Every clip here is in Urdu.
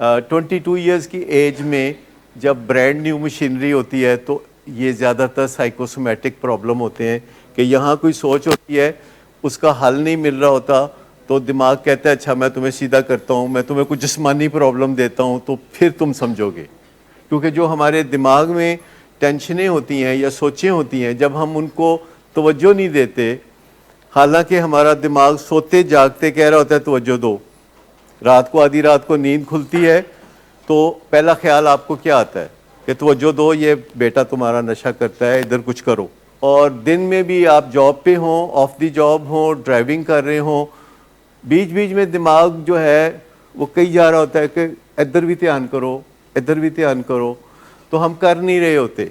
22 ایئرز کی ایج میں جب برانڈ نیو مشینری ہوتی ہے تو یہ زیادہ تر سائیکوسومیٹک پرابلم ہوتے ہیں کہ یہاں کوئی سوچ ہوتی ہے اس کا حل نہیں مل رہا ہوتا تو دماغ کہتا ہے اچھا میں تمہیں سیدھا کرتا ہوں، میں تمہیں کچھ جسمانی پرابلم دیتا ہوں تو پھر تم سمجھو گے. کیونکہ جو ہمارے دماغ میں ٹینشنیں ہوتی ہیں یا سوچیں ہوتی ہیں جب ہم ان کو توجہ نہیں دیتے، حالانکہ ہمارا دماغ سوتے جاگتے کہہ رہا ہوتا ہے توجہ دو، رات کو آدھی رات کو نیند کھلتی ہے تو پہلا خیال آپ کو کیا آتا ہے کہ توجہ دو، یہ بیٹا تمہارا نشہ کرتا ہے، ادھر کچھ کرو. اور دن میں بھی آپ جاب پہ ہوں، آف دی جاب ہوں، ڈرائیونگ کر رہے ہوں، بیچ بیچ میں دماغ جو ہے وہ کہیں جا رہا ہوتا ہے کہ ادھر بھی دھیان کرو، ادھر بھی دھیان کرو، تو ہم کر نہیں رہے ہوتے.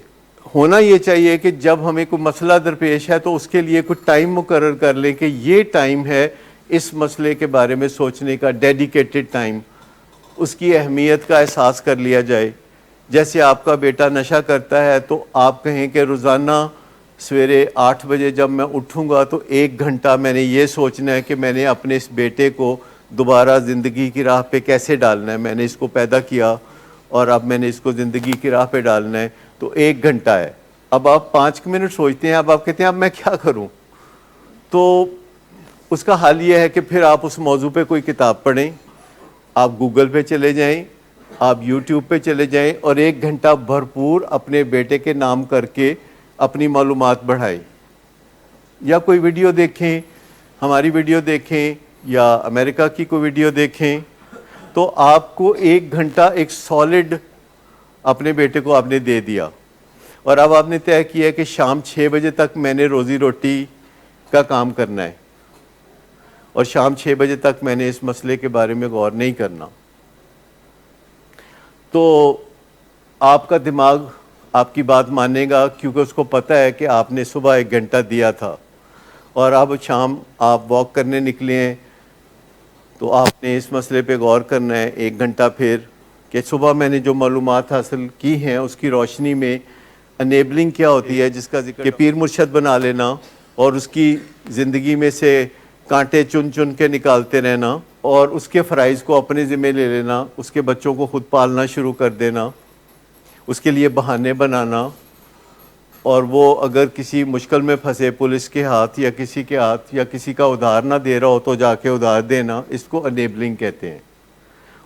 ہونا یہ چاہیے کہ جب ہمیں کوئی مسئلہ درپیش ہے تو اس کے لیے کوئی ٹائم مقرر کر لیں کہ یہ ٹائم ہے اس مسئلے کے بارے میں سوچنے کا، ڈیڈیکیٹڈ ٹائم، اس کی اہمیت کا احساس کر لیا جائے. جیسے آپ کا بیٹا نشہ کرتا ہے تو آپ کہیں کہ روزانہ سویرے 8 بجے جب میں اٹھوں گا تو 1 گھنٹہ میں نے یہ سوچنا ہے کہ میں نے اپنے اس بیٹے کو دوبارہ زندگی کی راہ پہ کیسے ڈالنا ہے. میں نے اس کو پیدا کیا اور اب میں نے اس کو زندگی کی راہ پہ ڈالنا ہے، تو 1 گھنٹہ ہے. اب آپ 5 منٹ سوچتے ہیں، اب آپ کہتے ہیں اب میں کیا کروں. تو اس کا حل یہ ہے کہ پھر آپ اس موضوع پہ کوئی کتاب پڑھیں، آپ گوگل پہ چلے جائیں، آپ یوٹیوب پہ چلے جائیں اور 1 گھنٹہ بھرپور اپنے بیٹے کے نام کر کے اپنی معلومات بڑھائیں. یا کوئی ویڈیو دیکھیں، ہماری ویڈیو دیکھیں یا امریکہ کی کوئی ویڈیو دیکھیں، تو آپ کو 1 گھنٹہ ایک سالڈ اپنے بیٹے کو آپ نے دے دیا. اور اب آپ نے طے کیا ہے کہ شام 6 بجے تک میں نے روزی روٹی کا کام کرنا ہے اور شام 6 بجے تک میں نے اس مسئلے کے بارے میں غور نہیں کرنا. تو آپ کا دماغ آپ کی بات مانے گا کیونکہ اس کو پتہ ہے کہ آپ نے صبح 1 گھنٹہ دیا تھا اور اب شام آپ واک کرنے نکلے ہیں تو آپ نے اس مسئلے پہ غور کرنا ہے 1 گھنٹہ پھر کہ صبح میں نے جو معلومات حاصل کی ہیں اس کی روشنی میں انیبلنگ کیا ہوتی ہے، جس کا ذکر کہ پیر مرشد بنا لینا اور اس کی زندگی میں سے کانٹے چن چن کے نکالتے رہنا اور اس کے فرائض کو اپنے ذمہ لے لینا، اس کے بچوں کو خود پالنا شروع کر دینا، اس کے لیے بہانے بنانا، اور وہ اگر کسی مشکل میں پھنسے پولیس کے ہاتھ یا کسی کے ہاتھ یا کسی کا ادھار نہ دے رہا ہو تو جا کے ادھار دینا، اس کو انیبلنگ کہتے ہیں.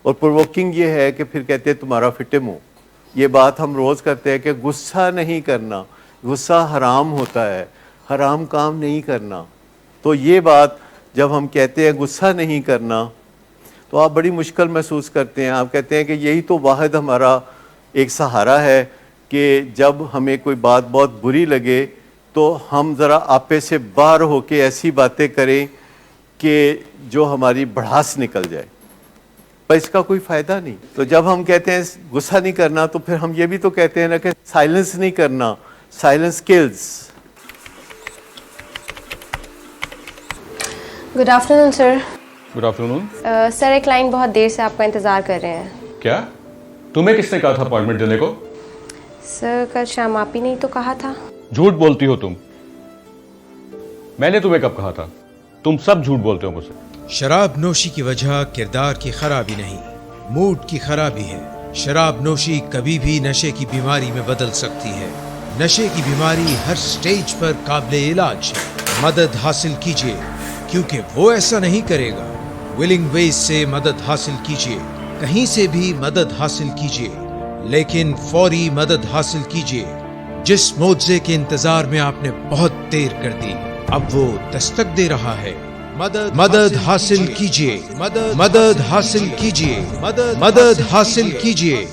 اور پرووکنگ یہ ہے کہ پھر کہتے ہیں تمہارا فٹے منہ. یہ بات ہم روز کرتے ہیں کہ غصہ نہیں کرنا، غصہ حرام ہوتا ہے، حرام کام نہیں کرنا. تو یہ بات جب ہم کہتے ہیں غصہ نہیں کرنا تو آپ بڑی مشکل محسوس کرتے ہیں. آپ کہتے ہیں کہ یہی تو واحد ہمارا ایک سہارا ہے کہ جب ہمیں کوئی بات بہت بری لگے تو ہم ذرا آپے سے باہر ہو کے ایسی باتیں کریں کہ جو ہماری بڑھاس نکل جائے، پر اس کا کوئی فائدہ نہیں. تو جب ہم کہتے ہیں غصہ نہیں کرنا تو پھر ہم یہ بھی تو کہتے ہیں نا کہ سائلنس نہیں کرنا، سائلنس کلز. گڈ آفٹر نون سر. گڈ آفٹر نون. سر ایک کلائنٹ بہت دیر سے آپ کا انتظار کر رہے ہیں. کیا تمہیں کس نے کہا تھا اپائنٹمنٹ دینے کو؟ سر کل شام آپ ہی نہیں تو کہا تھا. جھوٹ بولتی ہو تم. میں نے تمہیں کب کہا تھا؟ تم سب جھوٹ بولتے ہو مجھ سے. شراب نوشی کی وجہ کردار کی خرابی نہیں، موڈ کی خرابی ہے. شراب نوشی کبھی بھی نشے کی بیماری میں بدل سکتی ہے. نشے کی بیماری ہر سٹیج پر قابل علاج ہے. مدد حاصل کیجیے کیونکہ وہ ایسا نہیں کرے گا. ولنگ ویز سے مدد حاصل کیجیے، کہیں سے بھی مدد حاصل کیجیے، لیکن فوری مدد حاصل کیجیے. جس معجزے کے انتظار میں آپ نے بہت دیر کر دی اب وہ دستک دے رہا ہے. مدد حاصل کیجیے، مدد حاصل کیجیے، مدد حاصل کیجیے.